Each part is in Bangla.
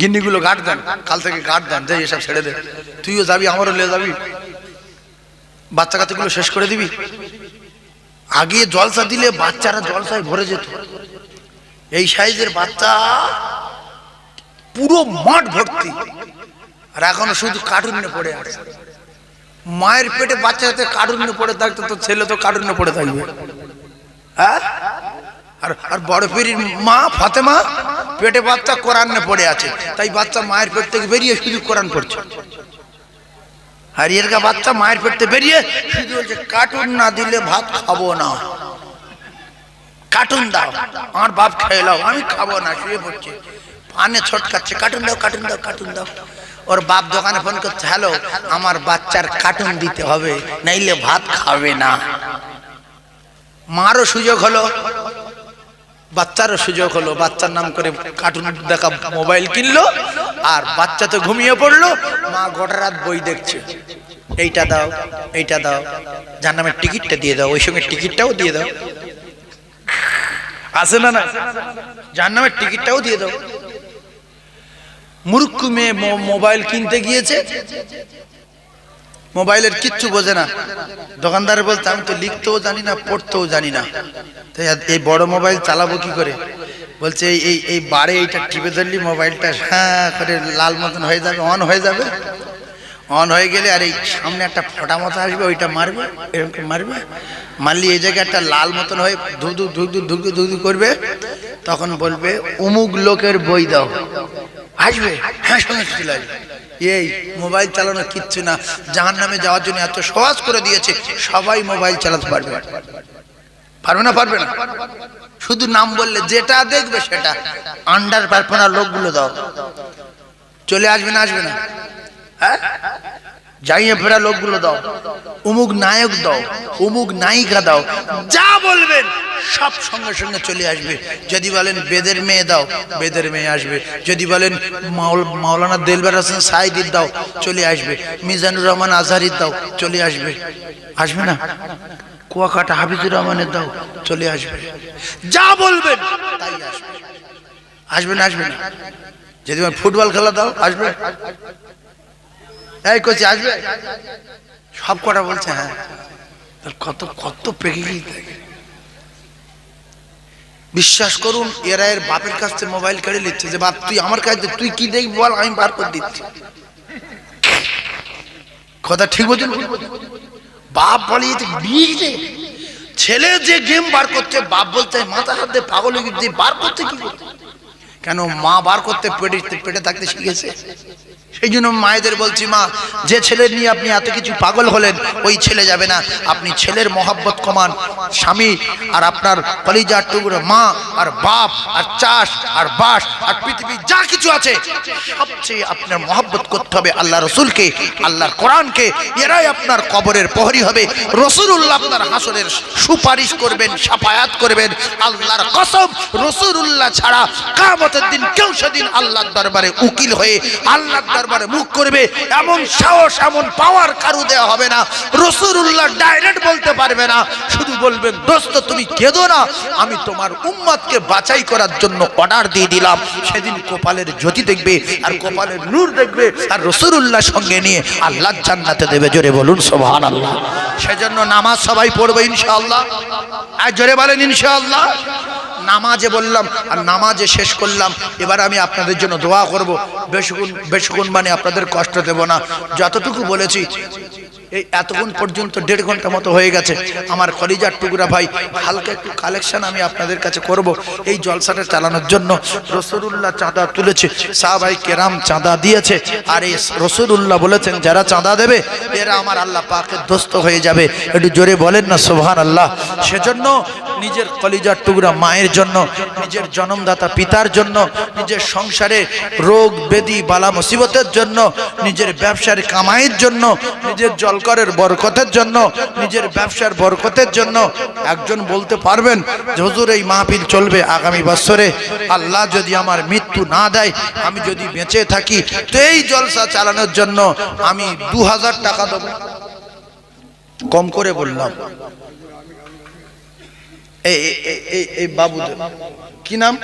গিন্নিগুলো গার্ড দেন, কাল থেকে গার্ড দেন, যে এসব ছেড়ে দে, তুইও যাবি, আমারও নিয়ে যাবি, বাচ্চা কাচ্চাগুলো শেষ করে দিবি। আগে জলসা দিলে বাচ্চারা জলসায় ভরে যেত, এই সাইজের বাচ্চা পুরো মাঠ ভর্তি, আর এখনো শুধু কার্টুনে পড়ে আছে। মায়ের পেটে বাচ্চা যাতে কার্টুনে পড়ে থাকতো, তো ছেলে তো কার্টুনে পড়ে থাকবে। হ্যাঁ, আর বড় পীরের মা ফাতেমা পেটে বাচ্চা কোরআনে পড়ে আছে, তাই বাচ্চা মায়ের পেট থেকে বেরিয়ে শুধু কোরআন পড়ছে। আর এর গা বাচ্চা মায়ের পেট থেকে বেরিয়ে শুধু বলছে কার্টুন না দিলে ভাত খাবো না, কার্টুন দাও, আমার বাপ খেয়ে নাও, আমি খাবো না, শুয়ে পড়ছে, পানে ছটকাচ্ছে, কার্টুন দাও, কার্টুন দাও, কার্টুন দাও। ওর বাপ দোকানে ফোন করছে, হ্যালো, আমার বাচ্চার কার্টুন দিতে হবে, নাইলে ভাত খাবে না। মারও সুযোগ হলো, বাচ্চারও সুযোগ হলো, বাচ্চার নাম করে কার্টুন দেখা মোবাইল কিনলো, আর বাচ্চা তো ঘুমিয়ে পড়লো, মা গোটা রাত বই দেখছে, এইটা দাও, এইটা দাও, জাহান্নামের টিকিটটা দিয়ে দাও, ওই সঙ্গে টিকিটটাও দিয়ে দাও, আছে না না, জাহান্নামের টিকিটটাও দিয়ে দাও। মূর্খ মেয়ে মোবাইল কিনতে গিয়েছে, মোবাইলের কিচ্ছু বোঝে না, দোকানদার বলতে আমি তো লিখতেও জানি না, পড়তেও জানি না, এই বড় মোবাইল চালাবো কি করে? বলছে এই বারে এইটা টিপে ধরলি মোবাইলটা হ্যাঁ করে লাল মতন হয়ে যাবে, অন হয়ে যাবে, অন হয়ে গেলে আর এই সামনে একটা ফোটা মতো আসবে, ওইটা মারবে, এরকম মারবে, মারলি এই জায়গায় একটা লাল মতন হয়ে ধুধু ধুধু ধুধু ধুধু করবে, তখন বলবে অমুক লোকের বই দাও, আসবে, হ্যাঁ সঙ্গে চলে আসবে। এই মোবাইল চালানো কিচ্ছু না, জাহান্নামে যাওয়ার জন্য এত সহজ করে দিয়েছে, সবাই মোবাইল চালাতে পারবে, পারবে না? পারবে না, শুধু নাম বললে যেটা দেখবে সেটা। আন্ডার পারফর্মার লোকগুলো দাও, চলে আসবে না? আসবে না? হ্যাঁ, যাইয়ে ফেরা লোকগুলো দাও, অমুক নায়ক দাও, অমুক নায়িকা দাও, যা বলবেন সব সঙ্গে সঙ্গে চলে আসবে। যদি বলেন বেদের মেয়ে দাও, বেদের মেয়ে আসবে। যদি বলেন মাওলানা দেলবার হোসেন সাইদির দাও, চলে আসবে। মিজানুর রহমান আজহারির দাও, চলে আসবে। আসবে না? কুয়াকাটা হাফিজুর রহমানের দাও, চলে আসবে। যা বলবেন তাই আসবে। আসবে না? আসবে না? যদি ফুটবল খেলা দাও, আসবে? এই কোচি আসবে? সব কটা বলছে হ্যাঁ। কত কত পেকে গিয়ে, বিশ্বাস করুন এরা এর বাপের কাছ থেকে মোবাইল কেড়ে নিচ্ছে, যে বাপ তুই আমার কাছে তুই কি দেখবি বল, আমি বার করে দিচ্ছি। কথা ঠিক বলছেন? বাপ বলে ছেলে যে গেম বার করছে, বাপ বলছে মাথা হাত দিয়ে পাগল হয়ে গেছে, বার করতে কি করতে? কেন মা বার করতে পেটে থাকতে শিখেছে। সেই জন্য মায়েদের বলছি, মা যে ছেলে নিয়ে আপনি এত কিছু পাগল হলেন, ওই ছেলে যাবে না। আপনি ছেলের মহব্বত কমান, স্বামী আর আপনার কলিজার টুকরো মা আর বাপ আর চাষ আর বাস আর পৃথিবী যা কিছু আছে, সবচেয়ে আপনার মহব্বত করতে হবে আল্লাহ রসুলকে, আল্লাহর কোরআনকে। এরাই আপনার কবরের প্রহরী হবে। রসুলুল্লাহ আপনার হাসরের সুপারিশ করবেন, সাফায়াত করবেন। আল্লাহর কসম, রসুলুল্লাহ ছাড়া কিয়ামতের দিন কেউ সেদিন আল্লাহর দরবারে উকিল হয়ে আল্লাহর দরবারে মুখ করবে এমন সাহস, এমন পাওয়ার কারু দেওয়া হবে না। রাসূলুল্লাহ ডাইরেক্ট বলতে পারবে না, শুধু বলবেন দোস্ত তুমি কেঁদো না, আমি তোমার উম্মতকে বাছাই করার জন্য অর্ডার দিয়ে দিলাম। সেদিন কপালের জ্যোতি দেখবে আর কপালের নূর দেখবে, আর রাসূলুল্লাহ সঙ্গে নিয়ে আল্লাহ জান্নাতে দেবে। জোরে বলুন সুবহানাল্লাহ। সেজন্য নামাজ সবাই পড়বে ইনশাআল্লাহ। আর জোরে বলেন ইনশাআল্লাহ। নামাজে বললাম আর নামাজে শেষ করলাম। এবার আমি আপনাদের জন্য দোয়া করব। বেশিক্ষণ মানে আপনাদের কষ্ট দেব না, যতটুকু বলেছি এই এতক্ষণ পর্যন্ত 1.5 ঘন্টা মতো হয়ে গেছে। আমার কলিজার টুকরা ভাই, হালকা একটু কালেকশন আমি আপনাদের কাছে করব। এই জলসাটা চালানোর জন্য রাসূলুল্লাহ চাঁদা তুলেছে, সাহাবায়ে কেরাম চাঁদা দিয়েছে, আর এই রাসূলুল্লাহ বলেছেন যারা চাঁদা দেবে এরা আমার আল্লাহ পাকের দোস্ত হয়ে যাবে। একটু জোরে বলেন না সুবহানাল্লাহ। সেজন্য নিজের কলিজার টুকরা মায়ের জন্য, নিজের জন্মদাতা পিতার জন্য, নিজের সংসারে রোগ ব্যাধি বালা মুসিবতের জন্য, নিজের ব্যবসার কামাইয়ের জন্য, নিজের জলকরের বরকতের জন্য, নিজের ব্যবসার বরকতের জন্য। একজন বলতে পারবেন যে হুজুর এই মাহফিল চলবে আগামী বছরে, আল্লাহ যদি আমার মৃত্যু না দেয়, আমি যদি বেঁচে থাকি, তো এই জলসা চালানোর জন্য আমি 2000 টাকা দেবো। কম করে বললাম। এই বাবুদের কি নাম?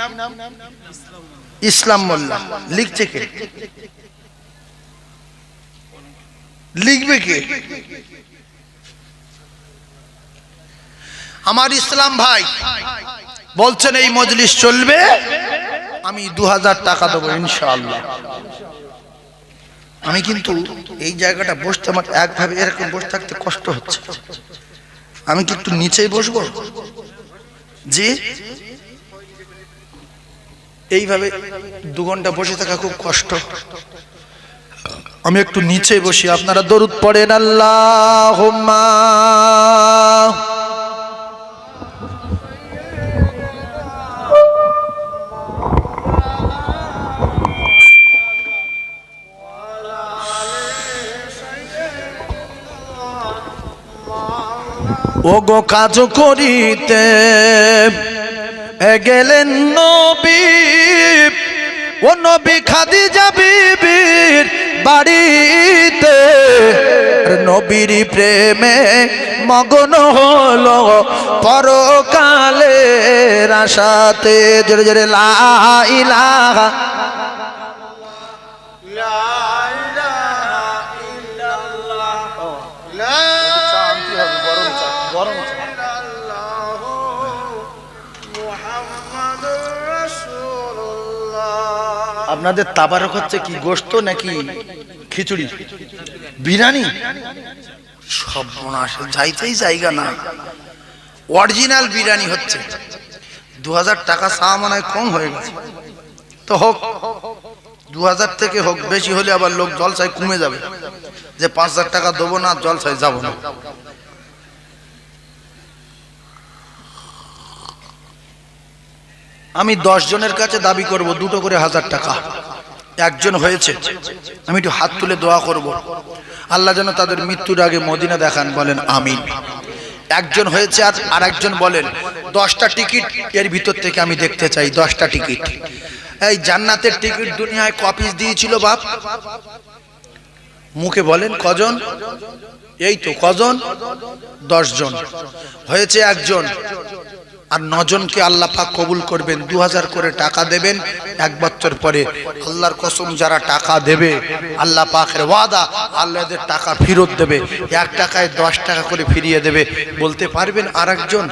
ইসলাম মোল্লা লিখছে কে? লিখবে কে? আমার ইসলাম ভাই বলছেন এই মজলিস চলবে, আমি 2000 টাকা দেবো ইনশাআল্লাহ। আমি কিন্তু এই জায়গাটা বসতে আমার একভাবে এরকম বসে থাকতে কষ্ট হচ্ছে। আমি কি একটু নিচেই বসবো? যে এইভাবে 2 ঘন্টা বসে থাকা খুব কষ্ট। আমি একটু নিচে বসি। আপনারা দরুদ পড়েন আল্লাহুম্মা। ওগো কাজ করিতে গেলেন নবী, ও নবী খাদিজা বিবির বাড়িতে, নবীর প্রেমে মগ্ন হলো পরকালের আশাতে। জোরে জোরে লা ইলাহা আপনাদের তাবারক হচ্ছে কি গোশত নাকি খিচুড়ি বিরিয়ানি? সর্বনাশ, যাইতেই জায়গা না। অরিজিনাল বিরিয়ানি হচ্ছে। 2000 টাকা চাওয়া মনে হয় কম হয়ে গেছে। তো হোক, 2000 থেকে হোক, বেশি হলে আবার লোক জলসায় কমে যাবে যে 5000 টাকা দেবো না, জলসায় যাবো না। আমি 10 জনের কাছে দাবি করব 2টো করে 1000 টাকা। একজন হয়েছে, আমি একটু হাত তুলে দোয়া করব, আল্লাহ যেন তাদের মৃত্যুর আগে মদিনা দেখান, বলেন আমিন। একজন হয়েছে, আর একজন বলেন 10টা টিকিট এর ভিতর থেকে আমি দেখতে চাই। 10টা টিকিট। এই জান্নাতের টিকিট দুনিয়ায় কপিস দিয়েছিল বাপ? মুখে বলেন কজন? এই তো কজন? 10 জন। হয়েছে একজন, আর 9 জনকে আল্লাহ পাক কবুল করবেন। 2000 করে টাকা দেবেন। 1 বছর পরে আল্লাহর কসম, যারা টাকা দেবে আল্লাহ পাকের ওয়াদা, আল্লাহ এদের টাকা ফেরত দেবে। 1 টাকায় 10 টাকা করে ফিরিয়ে দেবে। বলতে পারবেন আর একজন,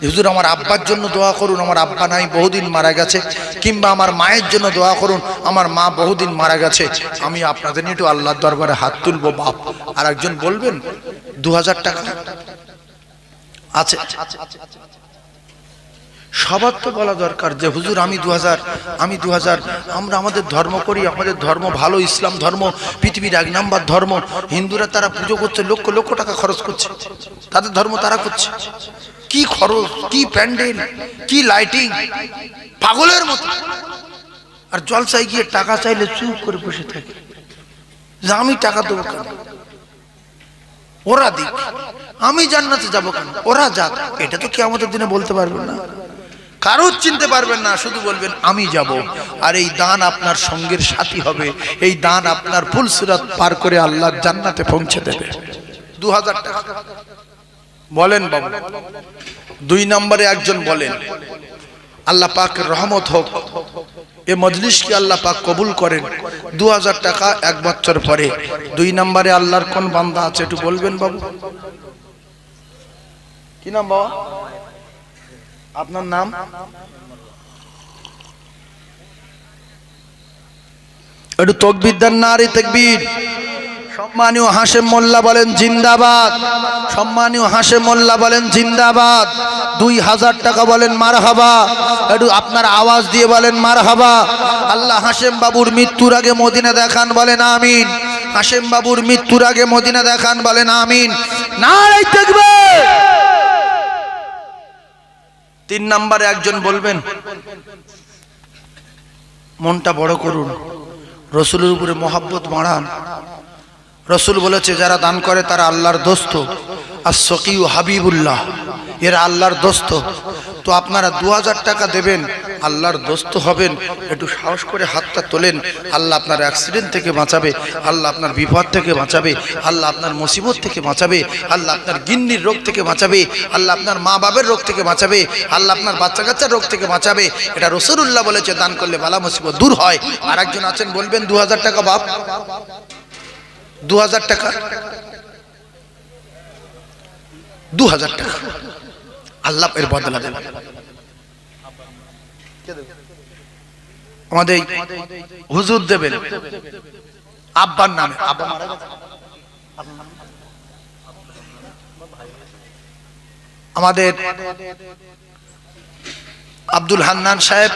হুজুর আমার আব্বার জন্য দোয়া করুন, আমার আব্বা নাই, বহুদিন মারা গেছে। কিংবা আমার মায়ের জন্য দোয়া করুন, আমার মা বহুদিন মারা গেছে। আমি আপনাদের নিয়ে একটু আল্লাহর দরবারে হাত তুলবো বাপ। আর একজন বলবেন 2000 টাকা আছে। সবার তো বলা দরকার যে হুজুর আমি 2000। আমরা আমাদের ধর্ম করি, আমাদের ধর্ম ভালো, ইসলাম ধর্ম পৃথিবীর 1 নাম্বার ধর্ম। হিন্দুরা তারা পুজো করছে, লক্ষ লক্ষ টাকা খরচ করছে, তাদের ধর্ম তারা করছে। কি খরচ, কি প্যান্ডেল, কি লাইটিং, পাগলের মতো। আর জলসায় গিয়ে টাকা চাইলে চুপ করে বসে থাকে যে আমি টাকা দেবো কেন, ওরা দিক, আমি জান্নাতে যাবো কেন, ওরা যাক। এটা তো কিয়ামতের দিনে বলতে পারবেন না, কারোর চিনতে পারবেন না, শুধু বলবেন আমি যাব। আর এই দান আপনার সঙ্গের সাথী হবে, এই দান আপনার ফুলসিরাত পার করে আল্লাহর জান্নাতে পৌঁছে দেবে। 2000 টাকা বলেন বাবু। 2 নম্বরে একজন বলেন আল্লাহ পাকের রহমত হোক, এ মজলিসকে আল্লাহ পাক কবুল করেন। 2000 টাকা 1 বছর পরে। 2 নম্বরে আল্লাহর কোন বান্দা আছে একটু বলবেন বাবু? কি নাম বাবা? আপনার নাম? একটু তাকবীর দেন, নারে তাকবীর। সম্মানীয় হাশেম মোল্লা বলেন জিন্দাবাদ। সম্মানীয় হাশেম মোল্লা বলেন জিন্দাবাদ। 2000 টাকা বলেন মারহাবা। একটু আপনার আওয়াজ দিয়ে বলেন মারহাবা। আল্লাহ হাশেম বাবুর মৃত্যুর আগে মদিনা দেখান, বলেন আমিন। হাশেম বাবুর মৃত্যুর আগে মদিনা দেখান, বলেন আমিন। নারে তাকবীর। 3 নম্বরে একজন বলবেন মনটা বড় করুন, রসুলের উপরে মহব্বত বাড়ান। রসুল বলেছে যারা দান করে তারা আল্লাহর দোস্ত। আর সকিউ হাবিবুল্লাহ, এরা আল্লাহর দোস্ত। তো আপনারা 2000 টাকা দেবেন, আল্লাহর দোস্ত হবেন। একটু সাহস করে হাতটা তোলেন। আল্লাহ আপনার অ্যাক্সিডেন্ট থেকে বাঁচাবে, আল্লাহ আপনার বিপদ থেকে বাঁচাবে, আল্লাহ আপনার মুসিবত থেকে বাঁচাবে, আল্লাহ আপনার গিন্নির রোগ থেকে বাঁচাবে, আল্লাহ আপনার মা বাবার রোগ থেকে বাঁচাবে, আল্লাহ আপনার বাচ্চা কাচ্চার রোগ থেকে বাঁচাবে। এটা রাসূলুল্লাহ বলেছে, দান করলে বালা মুসিবত দূর হয়। আর একজন আছেন বলবেন 2000 টাকা বাপ, 2000 টাকা, 2000 টাকা আল্লাহ এর বদলা দেবেন। আমাদের হুজুর দেবেন আব্বার নামে। আব্বা মারা গেছে। আমাদের আব্দুল হান্নান সাহেব,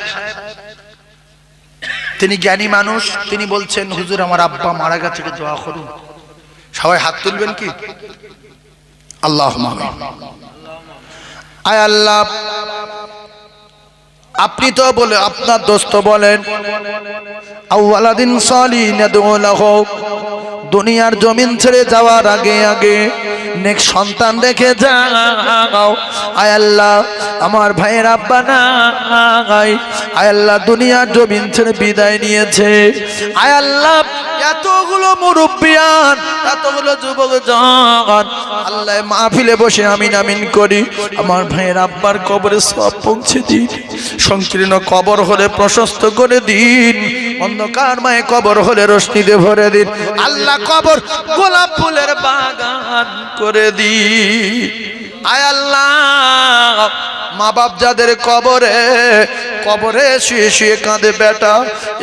তিনি জ্ঞানী মানুষ, তিনি বলছেন হুজুর আমার আব্বা মারা গেছে, দোয়া করুন। সবাই হাত তুলবেন কি? আল্লাহুম্মা আমিন। আয় আল্লাহ, আপনি তো বলে আপনার দোস্ত বলেন আউয়ালাদিন সালিহিন ইয়াদউ লাহু, দুনিয়ার জমিন ছেড়ে যাওয়ার আগে আগে নেক সন্তান রেখে যাও। আয় আল্লাহ, আমার ভাইয়ের আব্বা নাই, আয় আল্লাহ দুনিয়ার জমিন ছেড়ে বিদায় নিয়েছে। আয় আল্লাহ এতগুলো মুরব্বিয়ান, এতগুলো যুবক জন আল্লাহ মাহফিলে বসে আমিন আমিন করি, আমার ভাইয়ের আব্বার কবরে সওয়াব পৌঁছে দিন। সংকীর্ণ কবর হলে প্রশস্ত করে দিন, অন্ধকার মায়ে কবর হলে রোশনীতে ভরে দিন। আল্লাহ কবর গোলাপ ফুলের বাগান করে দিন। আয় আল্লাহ, মা বাপ যাদের কবরে কবরে শুয়ে শুয়ে কাঁদে, বেটা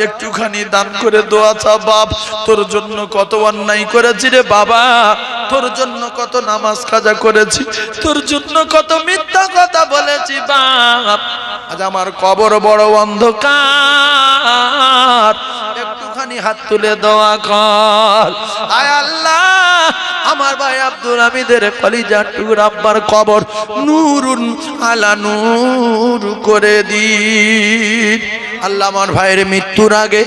একটুখানি দান করে দোয়া চা। বাপ তোর জন্য কত অন্যায় করেছি রে বাবা, তোর জন্য কত নামাজ কাজা করেছি, তোর জন্য কত মিথ্যা কথা বলেছি বাপ, আজ আমার কবর বড় অন্ধকার, একটুখানি হাত তুলে দোয়া কর। আয় আল্লাহ, আমার ভাই আব্দুল হামিদের কলিজার টুকরা আব্বার কবর নূরুন আলা নূর করে দিন। আল্লাহ আমার ভাইয়ের মৃত্যুর আগে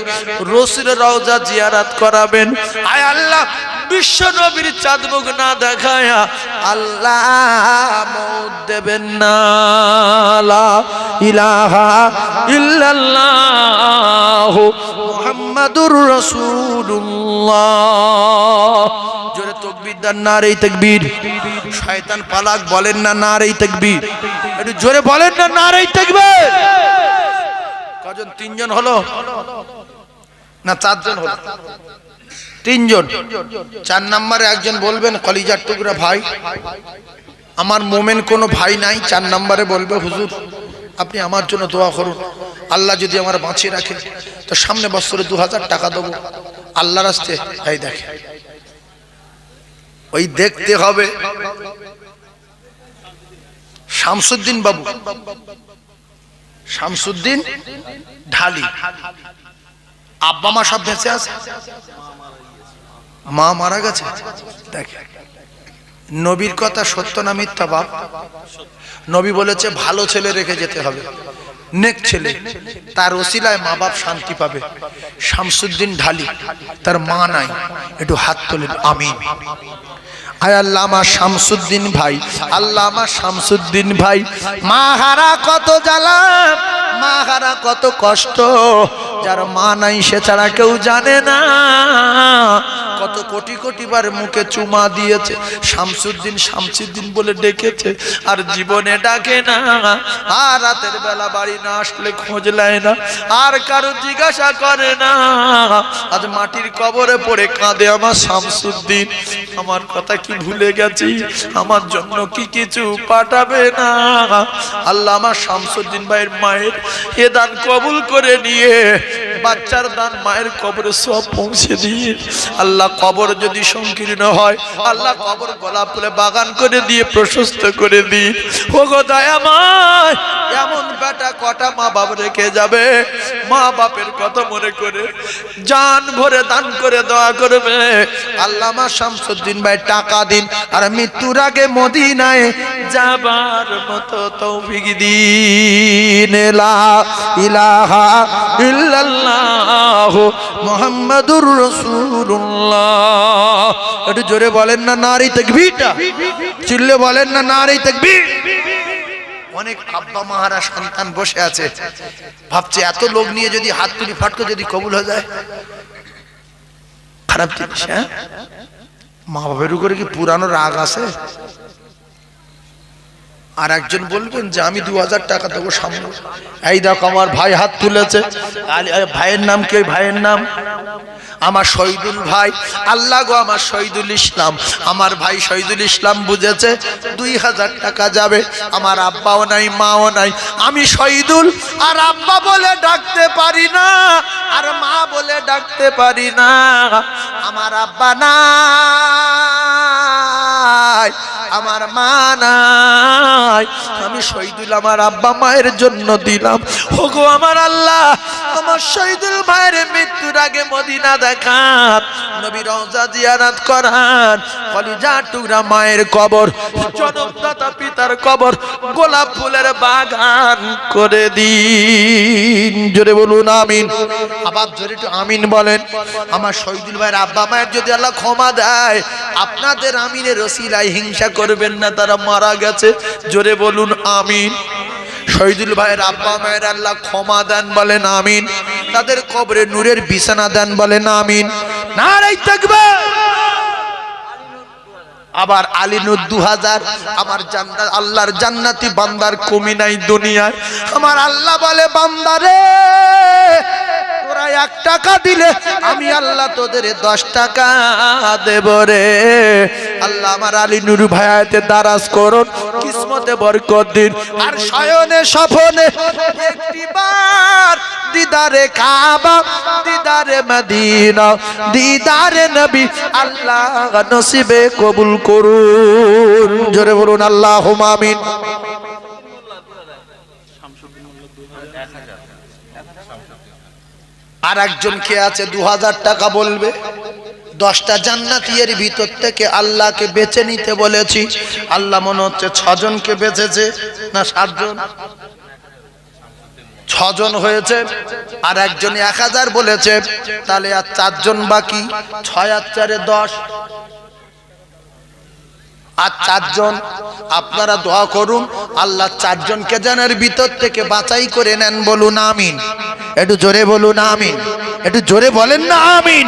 রাসূলের রওজা জিয়ারত করাবেন। আয় আল্লাহ, বিশ্ব নবীর চাঁদমুখ না দেখায়া আল্লাহ মওত দেবেন না। লা ইলাহা ইল্লাল্লাহ মুহাম্মাদুর রাসূলুল্লাহ। জোরে তাকবীর দেন, নারে তাকবীর। শয়তান পালাক বলেন না নারে তাকবীর, একটু জোরে বলেন না নারে তাকবীর। কজন? তিনজন হলো না চারজন হলো? তিনজন। 4 নম্বরে একজন বলবেন কলিজার টুকরা ভাই, আমার মোমেন কোনো ভাই নাই। 4 নম্বরে বলবে হুজুর আপনি আমার জন্য দোয়া করুন, আল্লাহ যদি আমার বাঁচিয়ে রাখে তো সামনে বছরে 2000 টাকা দেবো আল্লাহর রাস্তায়। এই দেখে ওই দেখতে হবে শামসুদ্দিন বাবু, শামসুদ্দিন ঢালি। আব্বা মা সব বেঁচে আছে, মা মারা গেছে। দেখে নবীর কথা সত্য না মিথ্যা বাপ? নবী বলেছে ভালো ছেলে রেখে যেতে হবে, নেক ছেলে, তার ওসিলায় মা বাপ শান্তি পাবে। শামসুদ্দিন ঢালি, তার মা নাই, একটু হাত তোলেন আমিন। আয় আল্লাহ আমার শামসুদ্দিন ভাই, আল্লাহ আমার শামসুদ্দিন ভাই মা হারা কত জ্বালা, মা হারা কত কষ্ট, যার মা নাই সে ছাড়া কেউ জানে না। কত কোটি কোটি বার মুখে চুমা দিয়েছে, শামসুদ্দিন শামসুদ্দিন বলে ডেকেছে, আর জীবনে ডাকে না। আর রাতের বেলা বাড়ি না আসলে খোঁজ নেয় না, আর কারো জিজ্ঞাসা করে না। আজ মাটির কবরে পড়ে কাঁদে আমার শামসুদ্দিন, আমার কথা কি ভুলে গেছি, আমার জন্য কি কিছু পাঠাবে না? আল্লাহ আমার শামসুদ্দিন ভাইয়ের মায়ের এ দান কবুল করে নিয়ে বাচ্চার দান মায়ের কবরে সব পৌঁছে দিয়ে, আল্লাহ কবর যদি সংকীর্ণ হয় আল্লাহ কবর গোলাপ ফুলে বাগান করে দিয়ে প্রশস্ত করে দিন। ও গো দয়াময়, এমন বেটা কটা মা বাপ রেখে যাবে, মা বাপের কথা মনে করে জান ভরে দান করে দোয়া করবে। আল্লাহ আমার শামসুদ্দিন ভাই টাকা দিন, আর মৃত্যুর আগে মদিনায় যাবার মতো তৌফিক দিন। লা ইলাহা ইল্লাল্লাহ মুহাম্মাদুর রাসূলুল্লাহ। একটু জোরে বলেন না নারে তাকবীরটা, চিল্লে বলেন না নারে তাকবীর। অনেক আব্বা মাহারা সন্তান বসে আছে, ভাবছে এত লোক নিয়ে যদি হাত তুলি ফাট করে যদি কবুল হয়ে যায়, খারাপ জিনিস। হ্যাঁ, মা বাবার উপরে কি পুরানো রাগ আছে? আর একজন বলবেন যে আমি 2000 টাকা দেবো সামনে। এই দেখো আমার ভাই হাত তুলেছে, ভাইয়ের নাম কি? ওই ভাইয়ের নাম আমার শহীদুল ভাই। আল্লাহ গো, আমার শহীদুল ইসলাম, আমার ভাই শহীদুল ইসলাম বুঝেছে 2000 টাকা যাবে। আমার আব্বাও নাই, মাও নাই, আমি শহীদুল আর আব্বা বলে ডাকতে পারি না, আর মা বলে ডাকতে পারি না। আমার আব্বা নাই, আমার মা নাই, আমি শহীদুল আমার আব্বা মায়ের জন্য দিলাম। ওগো আমার আল্লাহ, আমার শহীদুল ভাইয়ের মৃত্যুর আগে মদিনা দেখান, নবী রওজা জিয়ারত করান, কলিজার টুকরা মায়ের কবর, জনমদাতা পিতার কবর গোলাপ ফুলের বাগান করে দিন। জোরে বলুন আমিন। আবার জোরে একটু আমিন বলেন। আমার শহীদুল ভাইয়ের আব্বা মায়ের যদি আল্লাহ ক্ষমা দেয়, আপনাদের আমিনের রসিলায় হিংসা করবেন না, তারা মারা গেছে। জোরে বলুন আমিন। শহীদুল ভাইয়ের আব্বা মায়ের আল্লাহ ক্ষমা দেন, বলেন আমিন। তাদের কবরে নূরের বিছানা দেন, বলেন আমিন। নারায়ে তাকবীর। আবার আলীনুর 2000, আমার জান্নাত আল্লাহর জান্নাতি বান্দার কমি নাই দুনিয়ায়। আমার আল্লাহ বলে, বান্দারে তোরা 1 টাকা দিলে আমি আল্লাহ তোদের 10 টাকা দেব রে। আল্লাহ আমার আলীনুর ভাইয়াতে দারাজ করুন, কিসমতে বরকত দিন, আর শয়নে স্বপনে একটিবার দিদারে কাবা, দিদারে মদিনা, দিদারে নবী আল্লাহ নসিবে কবুল করুন। জোরে বলুন আল্লাহুম্মা আমিন। আর একজন কে আছে 2000 টাকা বলবে। 10টা জান্নাতীর ভিতর থেকে আল্লাহকে বেছে নিতে বলেছি, আল্লাহ মনে হচ্ছে 6 জনকে বেছেছে, না 7 জন? 6 জন হয়েছে, আর একজন 1000 বলেছে, তাহলে আর 4 জন বাকি। 6 আর 4 এ 10, আর 4 জন। আপনারা দোয়া করুন আল্লাহ 4 জনকে জানার ভিতর থেকে বাছাই করে নেন। বলুন আমিন। একটু জোরে বলুন আমিন। একটু জোরে বলেন না আমিন।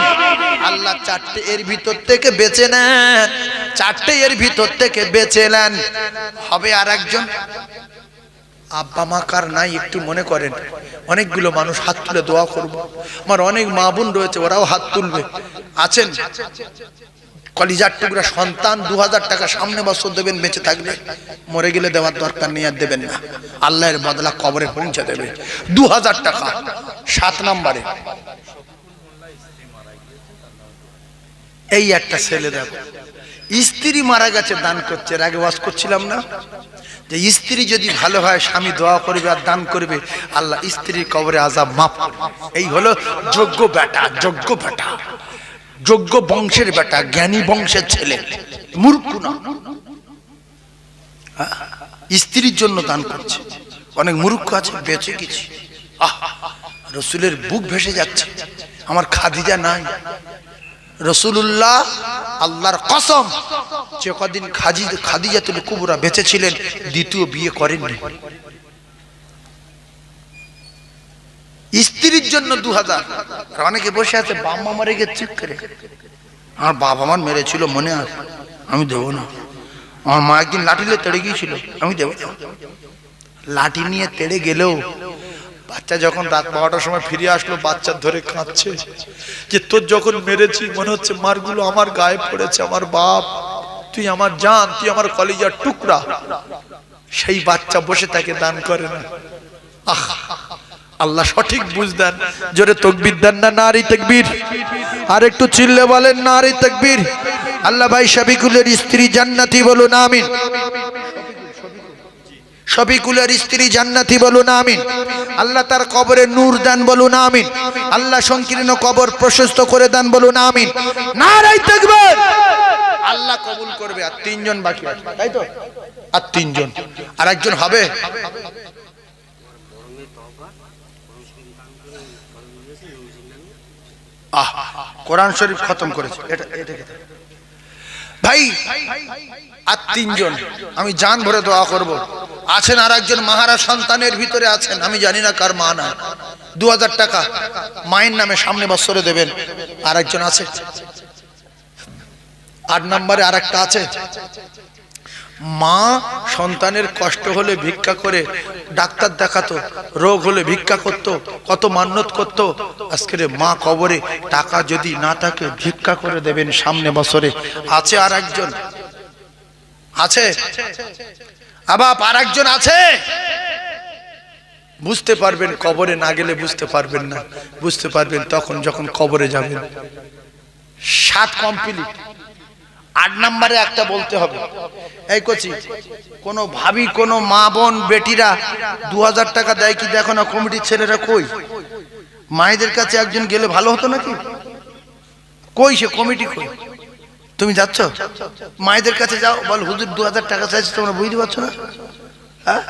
আল্লাহ 4টে এর ভিতর থেকে বেছে নেন, 4টে এর ভিতর থেকে বেছে নেন। হবে আর একজন আব্বা মা কার নাই একটু মনে করেন। অনেকগুলো মানুষ হাত তুলে দোয়া করব। আমার অনেক মা বোন রয়েছে, ওরাও হাত তুলবে। আছেন কলিজার টুকরা সন্তান 2000 টাকা সামনে বছর দেবেন, বেঁচে থাকলে, মরে গেলে দেওয়ার দরকার নেই, আর দেবেন না, আল্লাহর বদলা কবরে পৌঁছে দেবে। 2000 টাকা। 7 নম্বরে এই একটা ছেলে দেখো, স্ত্রী মারা গেছে, দান করছে। এর আগে ওয়াজ করছিলাম না যে স্ত্রী যদি ভালো হয়, স্বামী দোয়া করবে আর দান করবে, আল্লাহ স্ত্রীর কবরে আযাব মাফ করবে। এই হলো যোগ্য বেটা, যোগ্য বেটা, যোগ্য বংশের বেটা, জ্ঞানী বংশের ছেলে, মূর্খ না। স্ত্রীর জন্য দান করছে। অনেক মূর্খ আছে, বেঁচে গেছি, রসুলের বুক ভেসে যাচ্ছে, আমার খাদিজা নাই। রসুলুল্লাহ আল্লাহর কসম, যে কদিন খাদিজাতুল কুবরা বেঁচে ছিলেন, দ্বিতীয় বিয়ে করেননি। স্ত্রীর জন্য 2000। অনেকে বসে আছে, বাবা মারে গিয়ে চুপ করে, আমার বাবা আমার মেরেছিল মনে আছে, আমি দেবো না। আমার মা একদিন লাঠিলে তেড়ে গিয়েছিল, আমি দেবো না। লাঠি নিয়ে তেড়ে গেলেও বাচ্চা যখন রাত 12টার সময় ফিরে আসলো, বাচ্চা ধরে কাঁদছে যে তোর যখন মেরেছি মনে হচ্ছে মারগুলো আমার গায়ে পড়েছে, আমার বাপ, তুই আমার জান, তুই আমার কলিজার টুকরা। সেই বাচ্চা বসে তাকে দান করে না। আল্লাহ সঠিক বুঝ দেন। জোরে তাকবীর দেন না, নারী তাকবীর। আর একটু চিল্লে বলেন নারী তাকবীর। আল্লাহ ভাই শফিকুলের স্ত্রী জান্নাতি, বলুন আমিন। শফিকুলের স্ত্রী জান্নাতি, বলুন আমিন। আল্লাহ তার কবরে নূর দেন, বলুন আমিন। আল্লাহ সংকীর্ণ কবর প্রশস্ত করে দেন, বলুন আমিন। নারায়ে তাকবীর। আল্লাহ কবুল করবে। আর 3 জন বাকি আছে, তাই তো? আর 3 জন, আর একজন হবে। কোরআন শরীফ খতম করেছে, এটা ভাই আর তিনজন আমি জান ভরে দোয়া করব। আছেন আর একজন মাহারা সন্তানের ভিতরে আছেন, আমি জানি না কার মা না, 2000 টাকা মায়ের নামে সামনে বছরে দেবেন। আর একজন আছে 8 নম্বরে, আর একটা আছে মা সন্তানের কষ্ট হলে ভিক্ষা করে ডাক্তার দেখাতো, রোগ হলে ভিক্ষা করতো, কত মান্যত করতো। আজকের মা কবরে, টাকা যদি না থাকে ভিক্ষা করে দেবেন সামনে বছরে। আছে আর একজন, আছে আবার আর একজন আছে, বুঝতে পারবেন কবরে না গেলে বুঝতে পারবেন না, বুঝতে পারবেন তখন যখন কবরে যাবেন। 7 কমপ্লিট। 8 নম্বরে একটা বলতে হবে। এই কচি কোন ভাবি, কোন মা বোন বেটিরা 2000 টাকা দেয় কি দেখো না, কমিটির ছেলেরা কই? মায়েদের কাছে একজন গেলে ভালো হতো নাকি? কই সে কমিটি কই? তুমি যাচ্ছ মায়েদের কাছে, যাও বল হুজুর 2000 টাকা চাইছে, তোমরা বুঝতে পারছো না? হ্যাঁ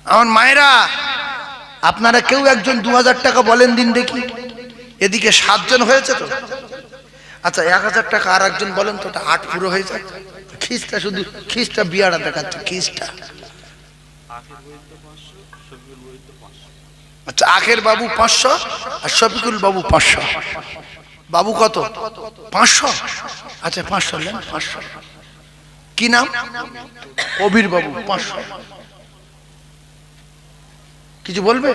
আমার মায়েরা, আপনারা কেউ একজন 2000 টাকা বলেন দিন দেখি। এদিকে 7 জন হয়েছে তো, আচ্ছা 1000 টাকা আর একজন বলেন তো, 8 পুরো হয়ে যায়। খিস্টা শুধু খিস্টা বিয়ারা দেখাচ্ছে, খিস্টা। আচ্ছা আখের বাবু 500 আর শফিকুল বাবু 500। বাবু কত? 500। আচ্ছা 500 নেন, 500। কি নাম? কবির বাবু 500। কিছু বলবে?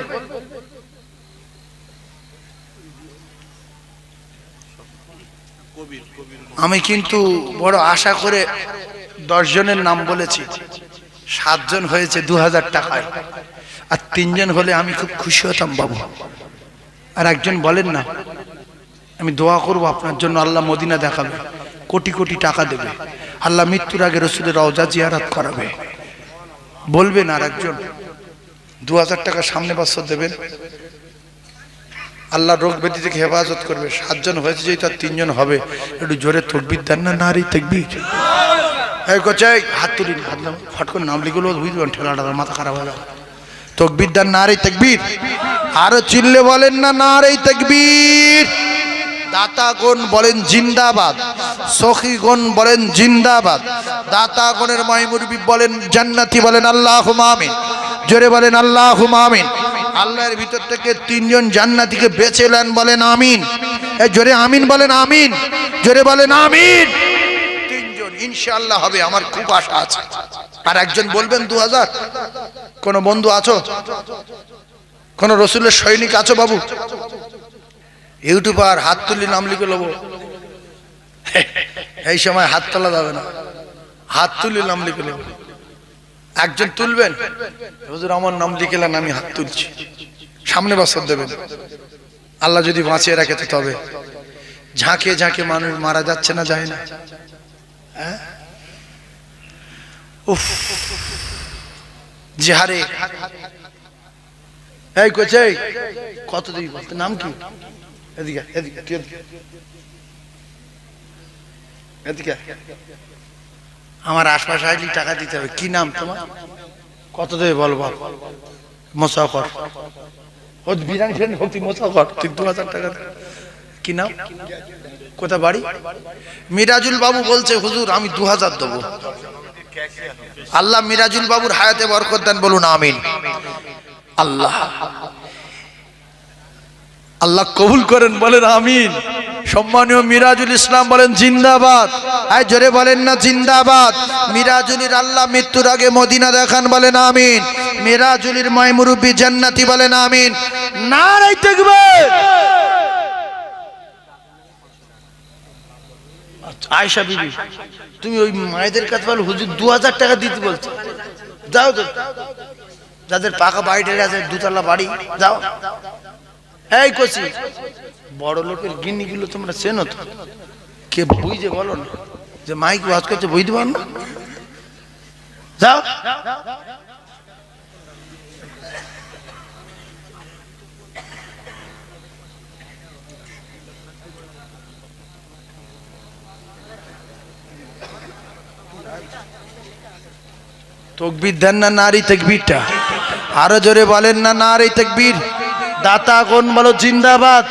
আমি কিন্তু বড় আশা করে 10 জনের নাম বলেছি, 7 জন হয়েছে 2000 টাকায়, আর 3 জন হলে আমি খুব খুশি হতাম বাবু। আর একজন বলেন না, আমি দোয়া করব আপনার জন্য, আল্লাহ মদিনা দেখাবে, কোটি কোটি টাকা দেবে, আল্লাহ মৃত্যুর আগে রসুলের রওজা জিয়ারত করাবে। বলবেন আর একজন 2000 টাকা সামনে বছর দেবেন, আল্লাহ রোগ ব্যাধি থেকে হেফাজত করবে। 7 জন হয়েছে, যেই তার 3 জন হবে। একটু জোরে তাকবীর দেন না, নারী তাকবীর। এই কোচাই হাত তুলিন, হাত নাম ফট করে নাম লিখলো, বুঝবেন ঠেলাটা মাথা খারাপ হয়ে গেল। তাকবীর দেন, নারী তাকবীর। আরো চিল্লে বলেন না, নারী তাকবীর। দাতাগণ বলেন জিন্দাবাদ, সখীগণ বলেন জিন্দাবাদ। দাতাগণের মাইমুরবি বলেন জান্নাতি, বলেন আল্লাহুম্মা আমিন। জোরে বলেন আল্লাহুম্মা আমিন। আল্লাহর ভিতর থেকে 3 জন জান্নাতীকে বেছে নেন, বলেন আমিন। এই জোরে আমিন বলেন, আমিন। জোরে বলেন আমিন। 3 জন ইনশাআল্লাহ হবে, আমার খুব আশা আছে। আর একজন বলবেন 2000। কোন বন্ধু আছো? কোন রসুলের সৈনিক আছো বাবু? ইউটিউবার হাত তুলি নাম লিখে নেবো। এই সময় হাত তোলা যাবে না, হাত তুলি নাম লিখে নেবো। একজন তুলবেন, হুজুর আমার নাম লিখেলেন, আমি হাত তুলছি, সামনে বছর দেবেন। আল্লাহ যদি বাঁচিয়ে রাখে তো। তবে ঝাঁকে ঝাঁকে মানুষ মারা যাচ্ছে না, যায় না? হ্যাঁ উফ যে হারে। এই কোচে কত দিবি বলতে, নাম কি? এদিকে এদিকে এদিকে, আমার আশপাশে আসলে টাকা দিতে হবে। কি নাম তোমার? কত দেবে বল বল। মোসাফর, ও বিরান ফ্রেন্ড ভক্তি মোসাফর, তুই 2000 টাকা। কি নাম, কোথা বাড়ি? মিরাজুল বাবু বলছে হুজুর আমি 2000 দেবো। আল্লাহ মিরাজুল বাবুর হায়াতে বরকত দেন, বলুন আমিন। আল্লাহ আল্লাহ কবুল করেন, বলেন আমিন। সম্মানীয় মিরাজুল ইসলাম বলেন জিন্দাবাদ। আয় জোরে বলেন না জিন্দাবাদ। মিরাজুলির আল্লাহ মৃত্যুর আগে মদিনা দেখান, বলেন আমিন। মিরাজুলির মাইমুরুবি জান্নাতি, বলেন আমিন। নারে তাকবীর। আয়েশা বিবি, তুমি ওই মায়েদের কাছে বলো হুজুর 2000 টাকা দিতে বলছো, যাও তো। যাদের পাকা বাড়িটা আছে, 2 তলা বাড়ি, যাও। এই কচি বড় লোকের গিন্নিগুলো তোমরা চেনো তো? কে বুঝে বলো না, যে মাইক ওয়াজ করছে বুঝতে পার না? যাও। তাকবীর দেন না, নারী তাকবীরটা আরো জোরে বলেন না, নারী তাকবীর। দাতাগণ বলো জিন্দাবাদ।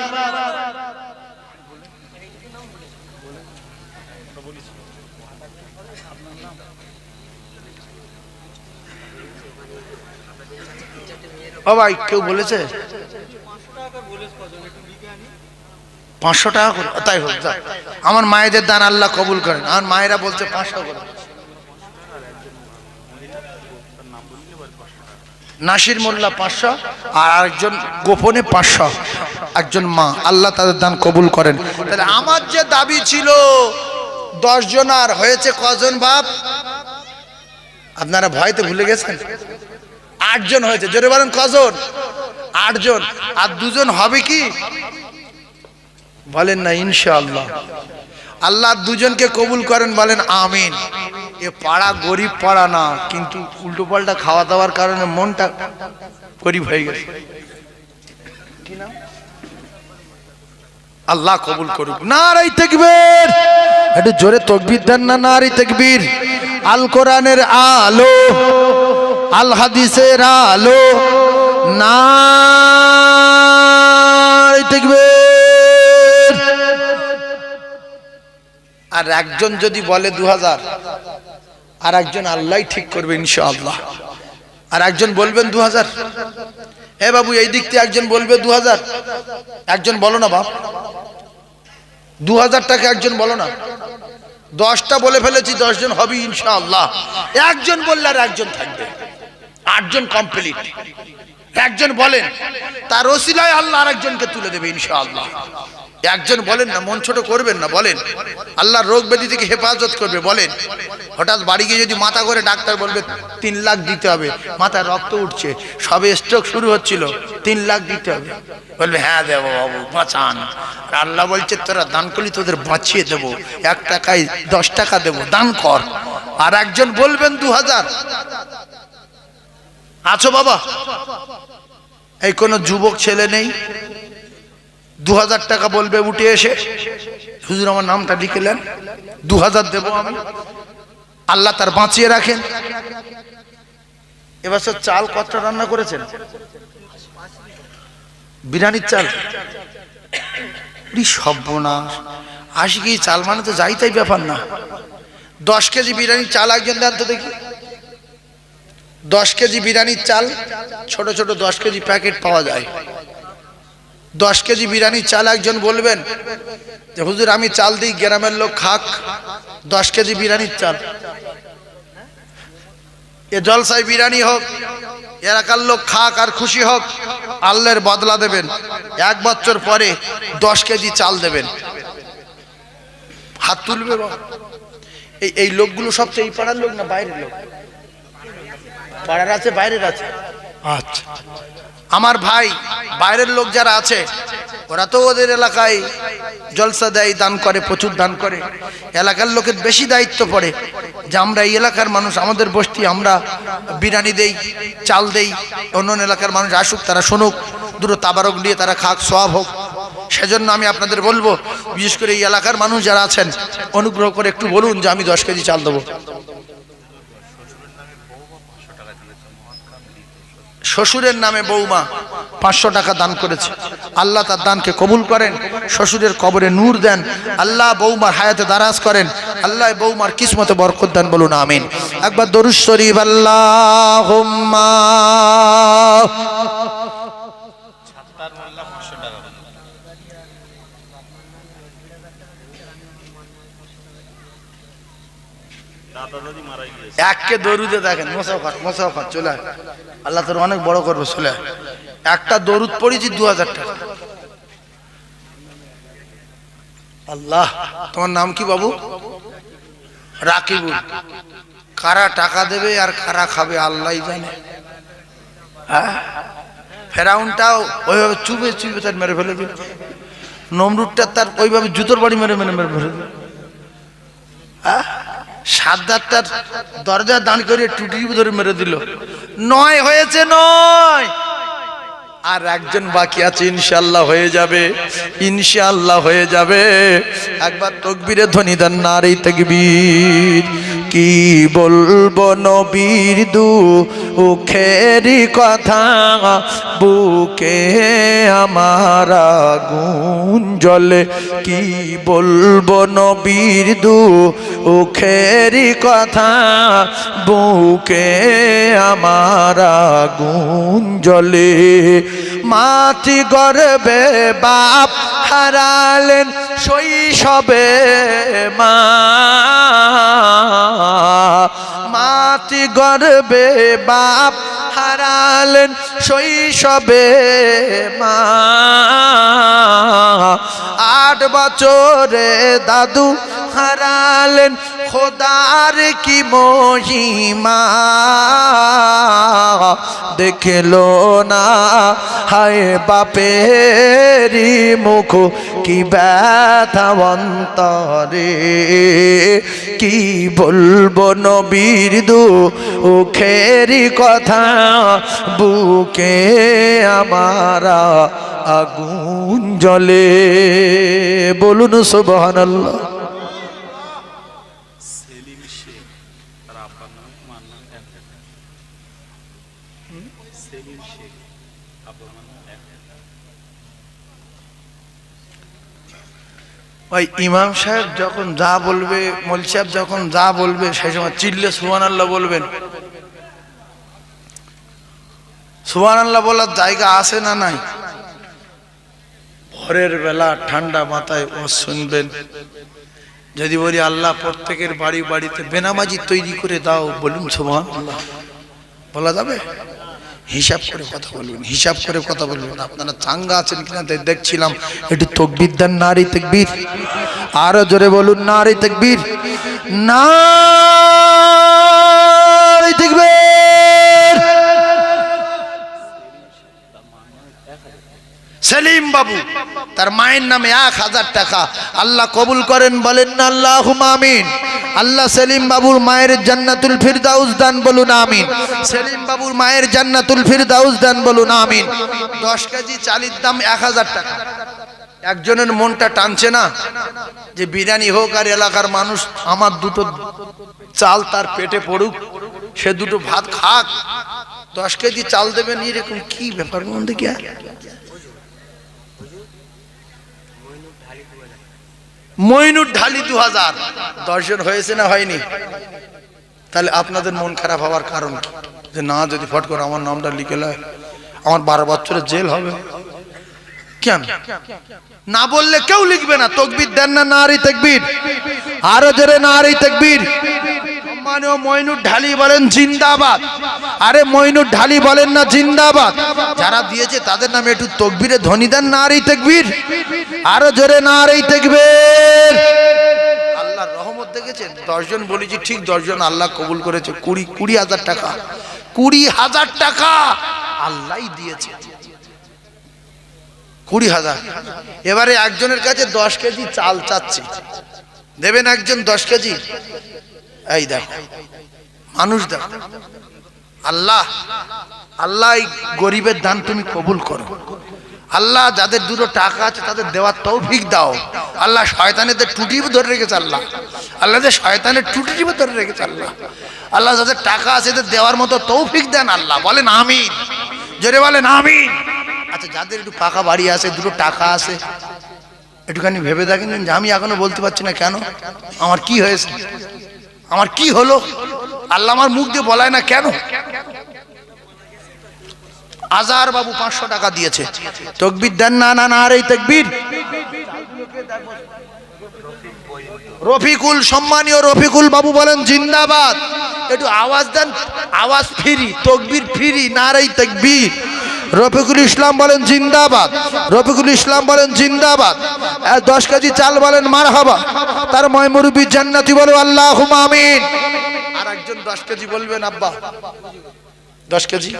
ও ভাই কেউ বলেছে 500 টাকা করে? তাই হোক, আমার মায়েদের দান আল্লাহ কবুল করেন। আমার মায়েরা বলছে 500 করে। নাসির মোল্লা 500 আর আরেকজন গোপনে 500, একজন মা, আল্লাহ তাদের দান কবুল করেন। তাহলে আমার যে দাবি ছিল 10 জন, আর হয়েছে কজন বাপ? আপনারা ভয়তে ভুলে গেছেন? 8 জন হয়েছে। জোরে বলেন কজন? 8 জন। আর 2 জন হবে কি বলেন না? ইনশাআল্লাহ আল্লাহ 2 জনকে কবুল করেন, বলেন আমিন। এ পাড়া গরিব পাড়া না, কিন্তু উল্টো পাল্টা খাওয়া দাওয়ার কারণে মনটা গরিব হয়ে গেছে। আল্লাহ কবুল করুক। নারে তাকবীর! একটু জোরে তাকবীর দেন না। নারে তাকবীর! আল কোরআনের আলো, আল হাদিসের আলো, নারে তাকবীর! আর একজন যদি বলে 2000, আর একজন আল্লাহ ঠিক করবে ইনশাআল্লাহ। আর একজন বলবেন 2000। হে বাবু, এই দিক থেকে একজন বলবে 2000। একজন বলো না বাপ, 2000 টাকা একজন বলো না। 10টা বলে ফেলেছি, 10 জন হবে ইনশাআল্লাহ। একজন বললে আর একজন থাকবে, 8 জন কমপ্লিট। একজন বলেন, তার ওসিলায় আল্লাহ আরেকজনকে তুলে দেবে ইনশাআল্লাহ। একজন বলেন না, মন ছোট করবেন না, বলেন আল্লাহর রোগ ব্যাধি থেকে হেফাজত করবে। বলেন হঠাৎ বাড়ি গিয়ে যদি মাথা করে ডাক্তার বলবে 3 লাখ দিতে হবে, মাথায় রক্ত উঠছে, সবে স্ট্রোক শুরু হচ্ছিল, 3 লাখ দিতে হবে, বলবে হ্যাঁ দেবো বাবু, বাঁচান। আল্লাহ বলছে তোরা দান করলি তোদের বাঁচিয়ে দেবো, 1 টাকায় 10 টাকা দেবো, দান কর। আর একজন বলবেন 2000। আছো বাবা? এই কোন যুবক ছেলে নেই 2000 টাকা বলবে উঠে এসে, হুজুর আমার নামটা লিখলেন, 2000 দেবো আমি, আল্লাহ তার বাঁচিয়ে রাখেন। এবছর চাল কতটা রান্না করেছেন? বিরিয়ানির চাল? সর্বনাশ! 80 কেজি চাল মানে তো যাই তাই ব্যাপার না। 10 কেজি বিরিয়ানির চাল একজন দেন তো দেখি। 10 কেজি বিরিয়ানির চাল, ছোট ছোট 10 কেজি প্যাকেট পাওয়া যায়। 10 কেজি বিরিয়ানির চাল একজন বলবেন যে হুজুর আমি চাল দিই, গ্রামের লোক খাক, 10 কেজি বিরিয়ানির চাল। এ জলসায় বিরিয়ানি হোক, এলাকার লোক খাক আর খুশি হোক, আল্লাহর বদলা দেবেন। 1 বছর পরে 10 কেজি চাল দেবেন। হাত তুলবে বাবা। এই লোকগুলো সবচেয়ে এই পাড়ার লোক না বাইরের লোক? পাড়ার আছে, বাইরের আছে? আচ্ছা, আমার ভাই বাইরের লোক যারা আছে ওরা তো ওদের এলাকায় জলসা দেয়, দান করে, প্রচুর দান করে। এলাকার লোকের বেশি দায়িত্ব পড়ে যে আমরা এই এলাকার মানুষ, আমাদের বস্তি, আমরা বিরিয়ানি দেই, চাল দেই, অন্য এলাকার মানুষ আসুক, তারা শুনুক, দুটো তাবারক দিয়ে তারা খাক, সওয়াব হোক। সেজন্য আমি আপনাদের বলবো, বিশেষ করে এই এলাকার মানুষ যারা আছেন, অনুগ্রহ করে একটু বলুন যে আমি 10 কেজি চাল দেবো। শ্বশুরের নামে বৌমা 500 টাকা দান করেছে, আল্লাহ তার দানকে কবুল করেন, শ্বশুরের কবরে নূর দেন, আল্লাহ বৌমার হায়াতে দারাজ করেন, আল্লাহ বৌমার কিসমতে বরকত দেন, বলুন আমিন। একবার দরুদ শরীফ আল্লাহুম্মা। এককে দরুদে দেখেন, মোসাফাত চলে আল্লাহ তোর অনেক বড় করবে। চলে একটা দরুদ পড়েছি 2000 টাকা। আল্লাহ, তোমার নাম কি বাবু? রাকিবুল। কারা টাকা দেবে আর কারা খাবে আল্লাহ জানে। হ্যাঁ, ফেরাউনটাও ওইভাবে চুপে চুপে তার মেরে ফেলে দিল, নমরুদটা তার ওইভাবে জুতোর বাড়ি মেরে মেরে মেরে ফেলে দিল। হ্যাঁ, সাদ্দাতটার দরজা দান করে টুটি ধরে মেরে দিল। 9 হয়েছে, 9। আর একজন বাকি আছে, ইনশাআল্লাহ হয়ে যাবে, ইনশাআল্লাহ হয়ে যাবে। একবার তাকবীরে ধ্বনি দেন, নারে তাকবীর। কি বলবো নবীর দুঃখের কথা, বুকে আমার আগুন জ্বলে। কি বলবো নবীর দুঃখের কথা, বুকে আমার আগুন জ্বলে। মাটি গর্বে বাপ হারালেন শৈশবে মা, মাটি গর্বে বাপ হারালেন শৈশবে মা। 8 বছরে দাদু হারালেন, খোদার কি মহিমা দেখলো না হায় বাপেরি মুখ, কি ব্যথা অন্তরে। কি বলবো নবীর দুঃখের কথা, বুকে আমার আগুন জ্বলে। বলুন সুবহানাল্লাহ। ওই ইমাম সাহেব যখন যা বলবে, মৌলভী সাহেব যখন যা বলবে, সেই সময় চিল্লে সুবহানাল্লাহ বলবেন। সুবহানাল্লাহ বলার জায়গা আছে না নাই? ভোরের বেলা ঠান্ডা মাথায় ও শুনবেন। যদি বলি আল্লাহ প্রত্যেকের বাড়ি বাড়িতে বেনামাজি তৈরি করে দাও, বলুন সুবহানাল্লাহ, বলা যাবে? হিসাব করে কথা বলবেন, হিসাব করে কথা বলবেন। আপনারা চাঙ্গা আছেন কিনা দেখছিলাম, একটু তাকবীর দেন, নারী তাকবীর। আরো জোরে বলুন নারী তাকবীর, নারী তাকবীর। সেলিম বাবু, তার মায়ের নামে 1000 টাকা আল্লাহ কবুল করেন, বলেন না আল্লাহুম্মা আমিন। আল্লাহ সেলিম বাবুর মায়ের জান্নাতুল ফিরদাউস দান, বলুন আমিন। সেলিম বাবুর মায়ের জান্নাতুল ফিরদাউস দান, বলুন আমিন। 10 কেজি চালের দাম 1000 টাকা। একজনের মনটা টানছে না যে বিরিয়ানি হোক আর এলাকার মানুষ আমার দুটো চাল তার পেটে পড়ুক, সে দুটো ভাত খাক। 10 কেজি চাল দেবেন, এরকম কি ব্যাপার? মন দেখি মইনুর ঢালি 2000। 10 জন হয়েছে না হয়নি? তাহলে আপনাদের মন খারাপ হওয়ার কারণ কি? যে না, যদি ফট করে আমার নামটা লিখে লয়, আমার 12 বছরের জেল হবে। কেন না বললে কেউ লিখবে না? তাকবীর দেন না নারী তাকবীর, আরো জোরে নারী তাকবীর। মানে মইনুর ঢালি বলেন জিন্দাবাদ। আরে মইনুর ঢালি বলেন না জিন্দাবাদ। যারা দিয়েছে তাদের নামে একটু তাকবীরে ধ্বনি দেন, নারী তাকবীর, আরো জোরে নারী তাকবীর। আল্লাহর রহমত দেখেছেন? 10 জন বলেছি ঠিক, 10 জন আল্লাহ কবুল করেছে। 20,000 টাকা, 20,000 টাকা আল্লাহই দিয়েছে। 20,000। এবারে একজনের কাছে 10 কেজি চাল চাচ্ছে, দেবেন একজন 10 কেজি? এই দেখো মানুষ, দেখো আল্লাহ, আল্লাহ গরিবের দান তুমি কবুল করো। আল্লাহ যাদের দুটো টাকা আছে তাদের দেওয়ার তৌফিক দাও। আল্লাহ শয়তানেদের টুটি ধরে রেখেছে, আল্লাহ, আল্লাহ যে শয়তানের টুটি ধরে রেখেছে, আল্লাহ, আল্লাহ যাদের টাকা আছে এদের দেওয়ার মতো তৌফিক দেন আল্লাহ। বলেন আমিন, জোরে বলেন আমিন। আচ্ছা, যাদের একটু পাকা বাড়ি আছে, দুটো টাকা আছে, একটুখানি ভেবে দেখেন যে আমি এখনো বলতে পারছি না কেন, আমার কি হয়েছে, আমার কি হলো, আল্লাহ আমার মুখ দিয়ে বলায় না কেন? আজহার বাবু 500 টাকা দিয়েছে। তাকবীর দেন না না নারী তাকবীর। রফিকুল, সম্মানীয় রফিকুল বাবু বলেন জিন্দাবাদ। একটু আওয়াজ দেন, আওয়াজ ফ্রি, তাকবীর ফ্রি, নারী তাকবীর। রফিকুল ইসলাম বলেন জিন্দাবাদ, রফিকুল ইসলাম বলেন জিন্দাবাদ। 10 কেজি চাল বলেন মারহাবা। তার ময় মুরব্বি জান্নাতি বলো আল্লাহুম্মা আমিন। আর একজন 10 কেজি বলবেন আব্বা, 10 কেজি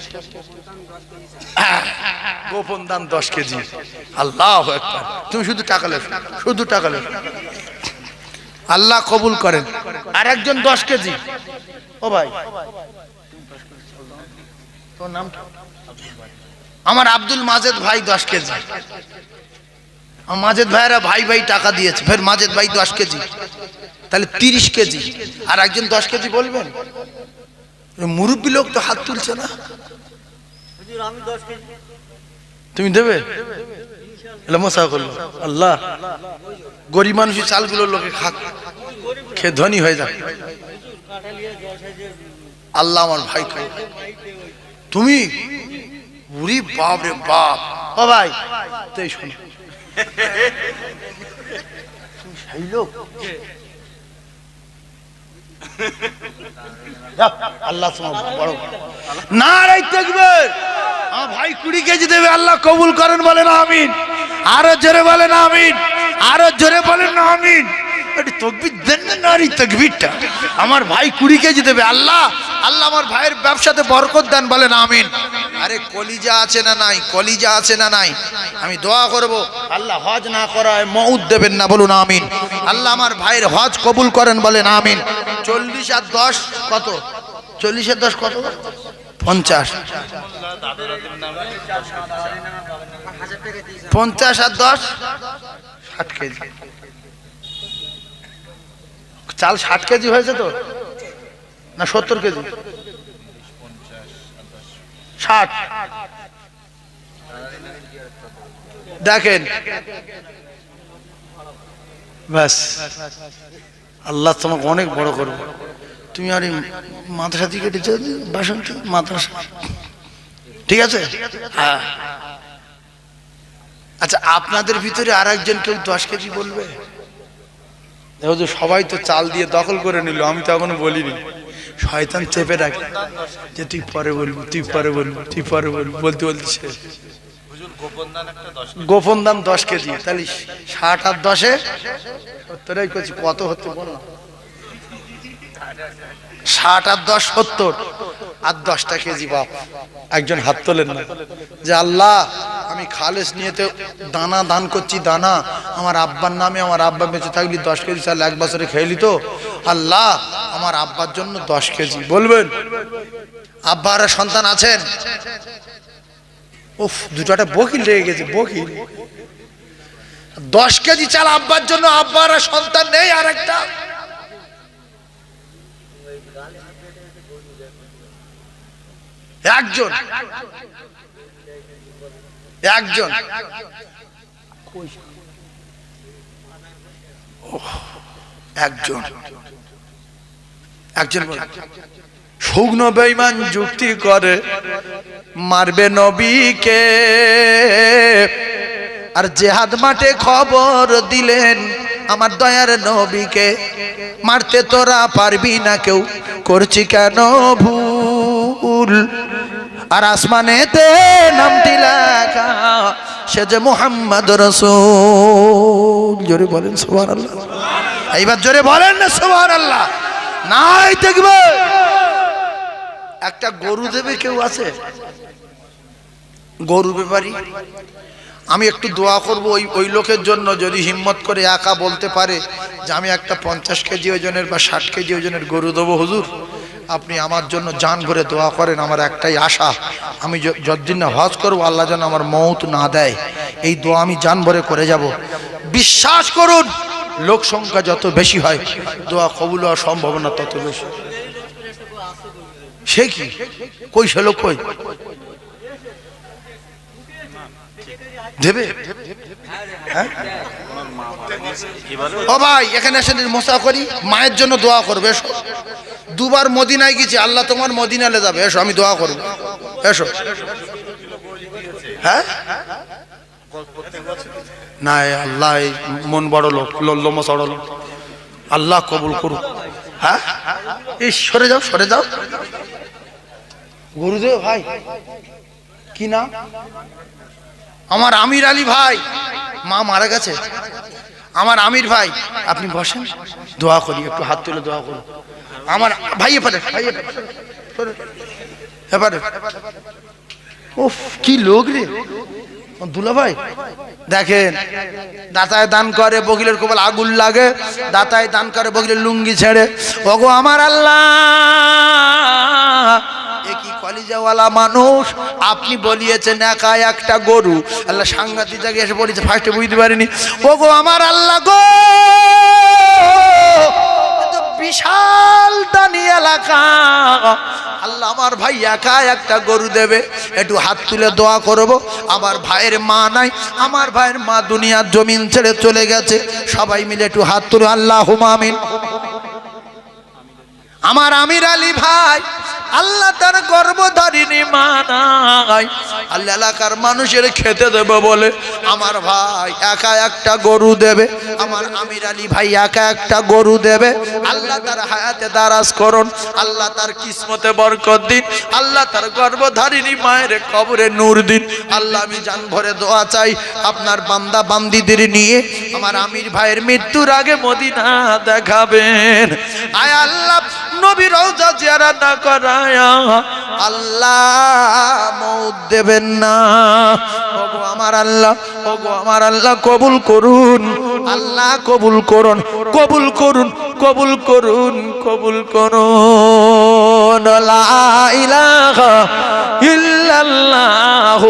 গোপন দান 10 কেজি। আল্লাহু আকবার। তুমি শুধু টাকা লেখো, শুধু টাকা লেখো, আল্লাহ কবুল করেন। আর একজন 10 কেজি। ও ভাই, তোর নাম? আমার আব্দুল মাজেদ ভাই 10 কেজি। মাজেদ ভাইরা ভাই ভাই টাকা দিয়েছে, ফের মাজেদ ভাই 10 কেজি, তাহলে 30 কেজি, আর একজন 10 কেজি বলবেন? মুরব্বী লোক তো হাত তুলছে না। তুমি দেবে? মশা করলো আল্লাহ, গরিব মানুষই চালগুলো লোকে খেয়ে ধনী হয়ে যাক। আল্লাহ আমার ভাই খাই, তুমি বুড়ি বাপ রে বাপ। ও ভাই তাই শোনো, সেই লোক আল্লাহ তোমার বড় না তাকবীর। আমার ভাই 20 কেজি দেবে, আল্লাহ কবুল করেন বলেন আমিন। আরো জোরে বলেন আমিন, আরো জোরে বলেন না আমিন। তকবীর দেন না, তকবীরটা আমার ভাই 20 কেজি দেবে, আল্লাহ আল্লাহ আমার ভাইয়ের ব্যবসাতে বরকত দেন বলেন আমিন। আরে কলিজা আছে না নাই? কলিজা আছে না নাই? আমি দোয়া করব আল্লাহ হজ না করায় মউত দেবেন না, বলুন আমিন। আল্লাহ আমার ভাইয়ের হজ কবুল করেন বলেন আমিন। 40 আর 10 কত? 40 আর 10 কত? 50। 50 আর 10 60 কেজি চাল। 60 কেজি হয়েছে তো না 70 কেজি? 60। দেখেন ব্যাস, আল্লাহ তোমাকে অনেক বড় করবে। তুমি আর মাদ্রাসা থেকে বাসন্তী মাদ্রাসা, ঠিক আছে? হ্যাঁ। আচ্ছা, আপনাদের ভিতরে আর একজন কেউ 10 কেজি বলবে? দেখো যে সবাই তো চাল দিয়ে দখল করে নিল, আমি তো এখনো বলিনি। শয়তান চেপে রাখে যে তুই পরে বলবি, তুই পরে বলবি, তুই পরে বলবি, বলতে বলতে শেষ। গোপন দাম 10 কেজি, তাহলে 60 আর 10-এ 70 করছি, কত হচ্ছে বল না? 60 আর 10 70, আর 10টা কেজি। বাপ একজন হাত তোলেন না যে আল্লাহ আমি খালেস নিয়েতে দানা দান করছি, দানা আমার আব্বার নামে, আমার আব্বা বেঁচে থাকলি 10 কেজি চাল 1 বছরে খেলি তো, আল্লাহ আমার আব্বার জন্য 10 কেজি। বলবেন? আব্বার সন্তান আছেন? উফ, দুটাটা বকিল রেগে গেছে, বকিল। 10 কেজি চাল আব্বার জন্য, আব্বার সন্তান নেই আর একটা? একজন একজন একজন একজন শুকন বেঈমান যুক্তি করে মারবে নবীকে, আর জিহাদ মাঠে খবর দিলেন আমার দয়ার নবীকে। মারতে তোরা পারবি না কেউ, করছি কেন ভুল, আর আসমানেতে নামটি লেখা সে যে মুহাম্মদ রাসূল। জোরে বলেন সুবহানাল্লাহ। এইবার জোরে বলেন না সুবহানাল্লাহ। নাই দেখবে একটা গরু দেবে কেউ আছে? গরু ব্যাপারী। আমি একটু দোয়া করব ওই লোকের জন্য, যদি হিম্মত করে একা বলতে পারে যে আমি একটা 50 কেজি ওজনের বা 60 কেজি ওজনের গরু দেবো হুজুর, আপনি আমার জন্য জান ভরে দোয়া করেন। আমার একটাই আশা, আমি যতদিন না হজ করবো আল্লাহ যেন আমার মওত না দেয়, এই দোয়া আমি জান ভরে করে যাব। বিশ্বাস করুন, লোক সংখ্যা যত বেশি হয় দোয়া কবুল হওয়ার সম্ভাবনা তত বেশি। সে কি কই সে লোক কই দেবে? হ্যাঁ ও ভাই, এখানে এসে মোসা করি, মায়ের জন্য দোয়া করবে। এসো, 2 বার মদিনায় গেছি, আল্লাহ তোমার মদিনালে যাবে, এসো আমি দোয়া করবো, এসো। হ্যাঁ না, আল্লাহ মন বড় লোক, লোমো চড় লোক, আল্লাহ কবুল করুক। হ্যাঁ এই সরে যাও, সরে যাও। গুরুদেব ভাই কি নাম? আমার আমির আলী ভাই, মা মারা গেছে। আমার আমির ভাই, আপনি বসেন, দোয়া করি, একটু হাত তুলে দোয়া করুন। আমার ভাই এপারে, ভাই এপারে। উফ কি লোক রে দুলা ভাই। দেখেন দাতায় দান করে, বকিলের কপাল আগুন লাগে। দাতায় দান করে, বকিলের লুঙ্গি ছেড়ে। ওগো আমার আল্লাহ, এ কি কলিজা কলিজাওয়ালা মানুষ, আপনি বলিয়েছেন একা একটা গরু। আল্লাহ সাংঘাতিক জায়গায় এসে বলেছে, ফার্স্টে বুঝতে পারিনি। ও গো আমার আল্লাহ গো, বিশাল দানি এলাকা, আল্লাহ আমার ভাই একা একটা গরু দেবে, একটু হাত তুলে দোয়া করব। আমার ভাইয়ের মা নাই, আমার ভাইয়ের মা দুনিয়ার জমিন ছেড়ে চলে গেছে, সবাই মিলে একটু হাত তুলে আল্লাহুম্মা আমিন। আমার আমির আলী ভাই, আল্লাহ তার গর্ভধারিণী মা নাই, আল্লাহ এলাকার মানুষের খেতে দেবে বলে আমার ভাই একা একটা গরু দেবে। আমার আমির আলী ভাই একা একটা গরু দেবে। আল্লাহ তার হায়াতে দারাজ করুন, আল্লাহ তার কিসমতে বরকত দিন, আল্লাহ তার গর্ভধারিণী মায়ের কবরে নূর দিন। আল্লাহ আমি জান ভরে দোয়া চাই আপনার বান্দা বান্দিদের নিয়ে আমার আমির ভাইয়ের মৃত্যুর আগে মদিনা দেখাবেন। আয় আল্লাহ নবী রওজা জিয়ারত না করায়া আল্লাহ মউত দেবেন না। ওগো আমার আল্লাহ, ওগো আমার আল্লাহ কবুল করুন, আল্লাহ কবুল করুন, কবুল করুন, কবুল করুন, কবুল করুন। লা ইলাহা ইল্লাল্লাহ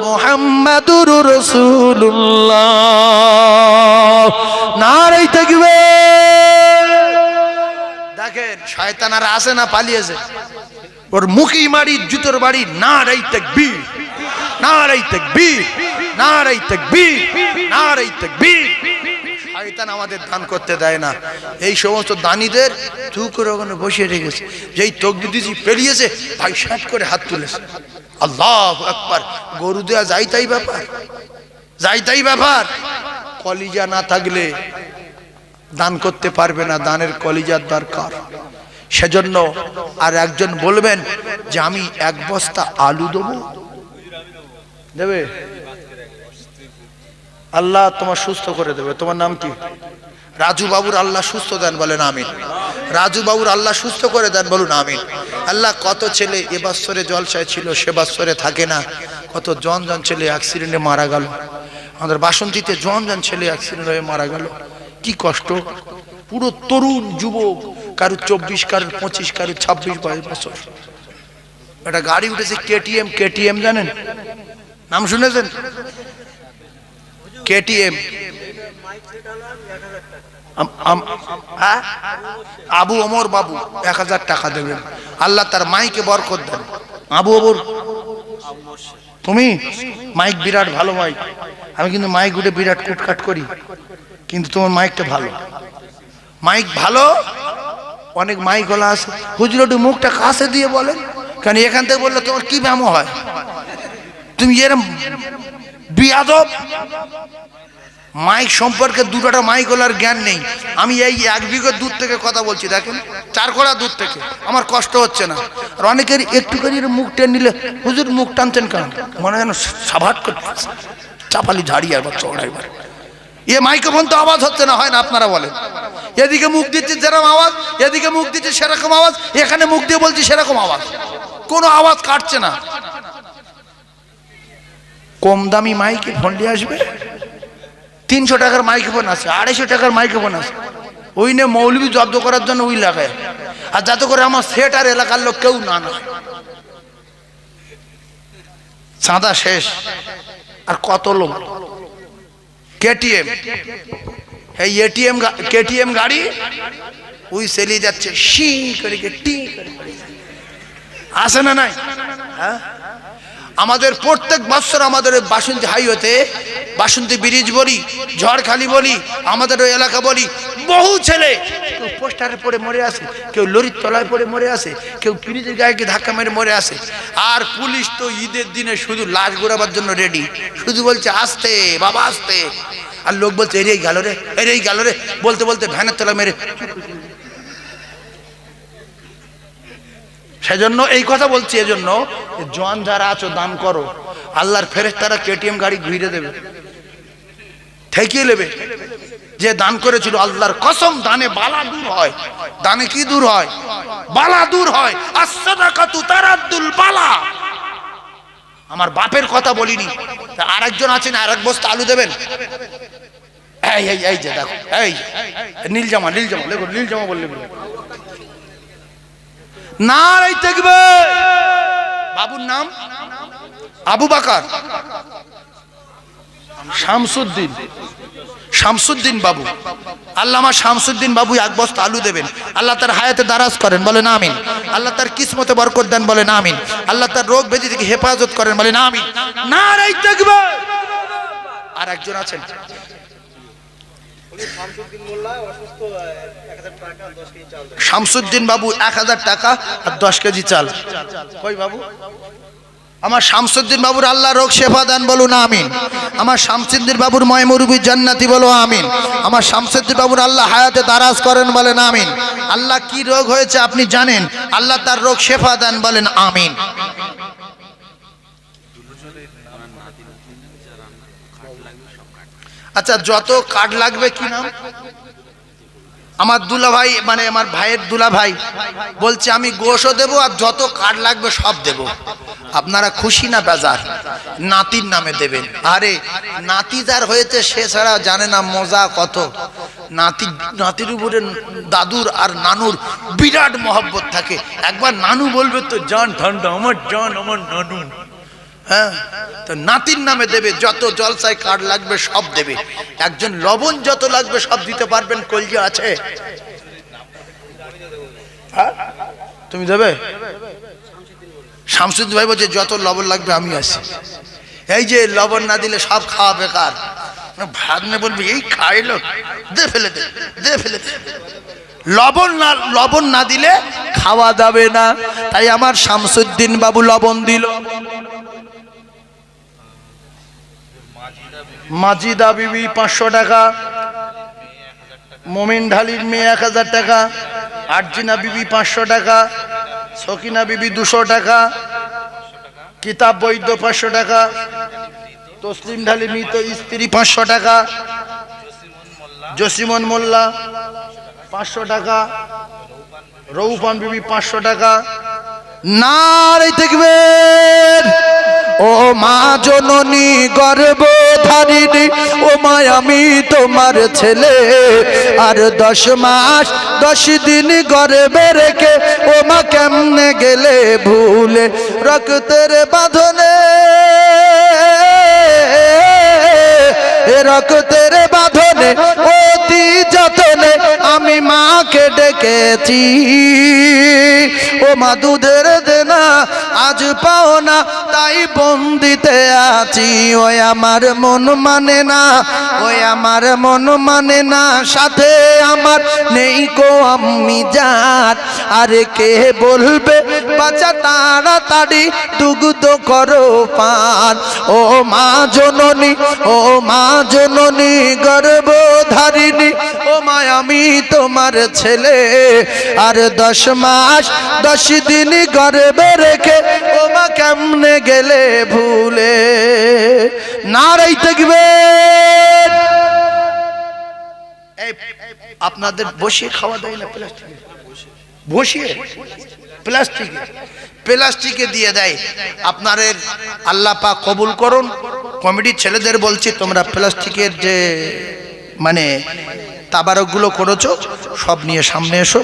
মুহাম্মাদুর রাসূলুল্লাহ। নারে তাকবীর। দেখেন শয়তান আর আসে না, পালিয়েছে, ওর মুখি মারি জুতোর বাড়ি। নারে তাকবীর, নারে তাকবীর, নারে তাকবীর, নারে তাকবীর। শয়তান আমাদের দান করতে দেয় না। এই সমস্ত দানীদের চুপ করে ওখানে বসিয়ে রেখেছে, যেই তাকবীর দিয়েছি পেরিয়েছে, ভাই শাট করে হাত তুলেছে, আল্লাহু আকবার। গরু দেয়া যাই তাই ব্যাপার, যাই তাই ব্যাপার। কলিজা না থাকলে দান করতে পারবে না, দানের কলিজার দরকার। সেজন্য আর একজন বলবেন যে আমি এক বস্তা আলু দেবো, দেবে? আল্লাহ তোমার সুস্থ করে দেবে। তোমার নাম কি? রাজু বাবুর আল্লাহ সুস্থ দেন, বলেন আমিন। রাজু বাবুর আল্লাহ সুস্থ করে দেন, বলুন আমিন। আল্লাহ কত ছেলে এ বৎসরে জলসায় ছিল, সে বৎসরে থাকে না। কত জন জন ছেলে অ্যাক্সিডেন্টে মারা গেল। আমাদের বাসন্তীতে জন জন ছেলে অ্যাক্সিডেন্ট হয়ে মারা গেল। কি কষ্ট। পুরো তরুণ যুবক, কারুর 24, কারুর 25, কারুর 26 বছর। একটা গাড়ি উঠেছে কেটিএম। কেটিএম জানেন? নাম শুনেছেন? কেটিএম। আবু ওমর বাবু 1000 টাকা দেবেন, আল্লাহ তার মাইকে বরকত দেন। আবু ওমর, তুমি মাইক বিরাট ভালো মাইক। আমি কিন্তু মাইক উঠে বিরাট কুটকাট করি, কিন্তু তোমার মাইকটা ভালো। মাইক ভালো, অনেক মাইক গলা আছে। হুজুর একটু মুখটা কাছে দিয়ে বলেন, কারণ এখান থেকে বললে তোমার কি ব্যায়াম হয়? তুমি এরম বিয়াদব। মাইক সম্পর্কে দুটোটা মাইক গলার জ্ঞান নেই। আমি এই 1 বিঘা দূর থেকে কথা বলছি, দেখেন 4 কড়া দূর থেকে, আমার কষ্ট হচ্ছে না। আর অনেকের একটু করে মুখ টেনে নিলে, হুজুর মুখ টানছেন কেন? মনে যেন সাভাট করে চাপালি ঝাড়ি আর চড়াইবার। এ মাইক্রোফোন তো আওয়াজ হচ্ছে না, হয় না? আপনারা বলেন। এদিকে মুখ দিচ্ছে যেরকম আওয়াজ, এদিকে মুখ দিচ্ছে সেরকম আওয়াজ, এখানে মুখ দিয়ে বলছি সেরকম আওয়াজ, কোনো আওয়াজ কাটছে না। কম দামি মাইকে ফোন দিয়ে আসবে, 300 টাকার মাইক্রোফোন আছে, 250 টাকার মাইক্রোফোন আছে, ওই নিয়ে মৌলবি জব্দ করার জন্য ওই লাগায়। আর যাতে করে আমার সেট আর এলাকার লোক কেউ না না, চাঁদা শেষ। আর কত লোক কেটিএম, এই এটিএম কেটিএম গাড়ি ওই সেলিয়ে যাচ্ছে, শি করে টি আসে না নাই? হ্যাঁ, আমাদের প্রত্যেক বছর আমাদের বাসন্তী হাইওয়েতে, বাসন্তী ব্রিজ বলি, ঝড়খালি বলি, আমাদের ওই এলাকা বলি, বহু ছেলে কেউ পোস্টারে পড়ে মরে আসে, কেউ লরির তলায় পড়ে মরে আসে, কেউ ব্রিজের গায়ে ধাক্কা মেরে মরে আসে। আর পুলিশ তো ঈদের দিনে শুধু লাশ ঘোরাবার জন্য রেডি, শুধু বলছে আসতে বাবা আসতে। আর লোক বলছে এরেই গেল রে, এরেই গেল রে, বলতে বলতে ভ্যানের তলা মেরে। সেজন্য এই কথা বলছি, এজন্য জোয়ান যারা আছো দান করো, আল্লাহর ফেরেশতারা কেটিএম গাড়ি ঘুরে দেবে, ঠেকিয়ে নেবে। যে দান করেছিল আল্লাহর কসম, দানে বালা দূর হয়। দানে কি দূর হয়? বালা দূর হয়। as-সাদাকাতু তারাদ্দুল বালা। আমার বাপের কথা বলিনি, আরেকজন আছেন, আরেক বস্তা আলু দেবেন। এই এই এই যে দেখো, এই নীল জামা, নীল জামা দেখো, নীল জামা বললে নারে তাকবীর, বাবুর নাম আবু বকর শামসুদ্দিন, শামসুদ্দিন বাবু। আল্লামা শামসুদ্দিন বাবু এক বস্তা আলু দেবেন। আল্লাহ তার হায়াতে দারাজ করেন, বলেন আমিন। আল্লাহ তার কিসমতে বরকত দেন, বলেন আমিন। আল্লাহ তার রোগ ব্যাধি থেকে হেফাজত করেন, বলেন আমিন। নারে তাকবীর। আর একজন আছেন শামসুদ্দিন বাবু, 1000 টাকা আর 10 কেজি চাল। কই বাবু? আমার শামসুদ্দিন বাবুর আল্লাহ রোগ শেফা দান, বলুন আমিন। আমার শামসুদ্দিন বাবুর ময়মুরবি জান্নাতি, বলো আমিন। আমার শামসুদ্দিন বাবুর আল্লাহ হায়াতে দারাজ করেন, বলেন আমিন। আল্লাহ কি রোগ হয়েছে আপনি জানেন, আল্লাহ তার রোগ শেফা দান, বলেন আমিন। আচ্ছা, যত কার্ড লাগবে কি নাম? আমার দুলা ভাই, মানে আমার ভাইয়ের দুলা ভাই বলছে আমি গোশও দেবো আর যত কার্ড লাগবে সব দেব। আপনারা খুশি না বেজার? নাতির নামে দেবেন। আরে নাতি যার হয়েছে সে ছাড়া জানে না মজা কত। নাতির উপরে দাদুর আর নানুর বিরাট মহব্বত থাকে। একবার নানু বলবে তো জান ঠান্ডা, আমার জান, আমার নানু। হ্যাঁ, তো নাতির নামে দেবে। যত জলসায় কার্ড লাগবে সব দেবে। একজন লবণ যত লাগবে সব দিতে পারবেন? কলজা আছে? হ্যাঁ, তুমি দেবে? শামসুদ্দিন ভাই বলছে যত লবণ লাগবে আমি আছি। এই যে লবণ না দিলে সব খাওয়া বেকার। ভাগ্নে বলবি এই খাইলো, দে ফেলে দে, দে ফেলে দে। লবণ না দিলে খাওয়া যাবে না। তাই আমার শামসুদ্দিন বাবু লবণ দিল। মাজিদা বিবি 500 টাকা, মোমিন ঢালির মেয়ে 1000 টাকা, আরজিনা বিবি 500 টাকা, সকিনা বিবি 200 টাকা, কিতাব বৈদ্য 500 টাকা, তসলিম ঢালি মৃত স্ত্রী 500 টাকা, জসিমন মোল্লা 500 টাকা, রৌফান বিবি 500 টাকা। নারে তাকবীর। ও মা জননী গর্ভধারিণী, ও মা আমি তোমার ছেলে, আর 10 মাস 10 দিন গর্ভে রেখে ও মা কেমনে গেলে ভুলে, রক্তের বাঁধনে, রক্তের বাঁধনে অতি যতনে আমি মাকে ডেকেছি। ও মা দুধের দেনা আজ পাও না, তাই বন্দিতে আছি। ওই আমার মন মানে না, ওই আমার মন মানে না, সাথে আমার নেই কো আমি জাত। আরে কে বলবে বাচ্চা তাড়াতাড়ি দুগ্ধ করো পান। ও মা জননী, ও মা জননী গর্ভধারিণী, ও মা আমি তোমার ছেলে, আর 10 মাস 10 দিন গর্ভে রেখে ও মা কেমনে গেলে ভুলে। নারে তাকবীর। এই আপনাদের বসিয়ে খাওয়া দেয় না প্লাস্টিকে? বসিয়ে প্লাস্টিকে দিয়ে দেয়। আপনাদের আল্লাহ পাক কবুল করুন। কমিটির ছেলেদের বলছি তোমরা প্লাস্টিকের যে মানে তাবারকগুলো করেছো সব নিয়ে সামনে এসো।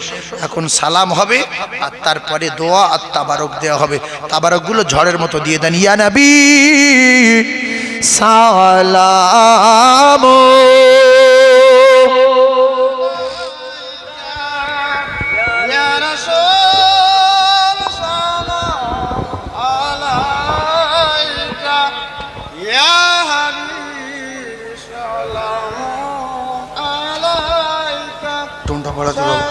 এখন সালাম হবে আর তারপরে দোয়া আর তাবারক দেওয়া হবে। তাবারকগুলো ঝড়ের মতো দিয়ে দেন। ইয়া নবী সালাম, ইয়া রাসূল সালাম আলাইকা, ইয়া হাবিব সালাম আলাইকা। টোনটা পড়াতে বলো।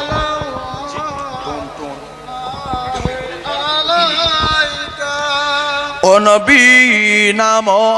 ও নবী নাম ও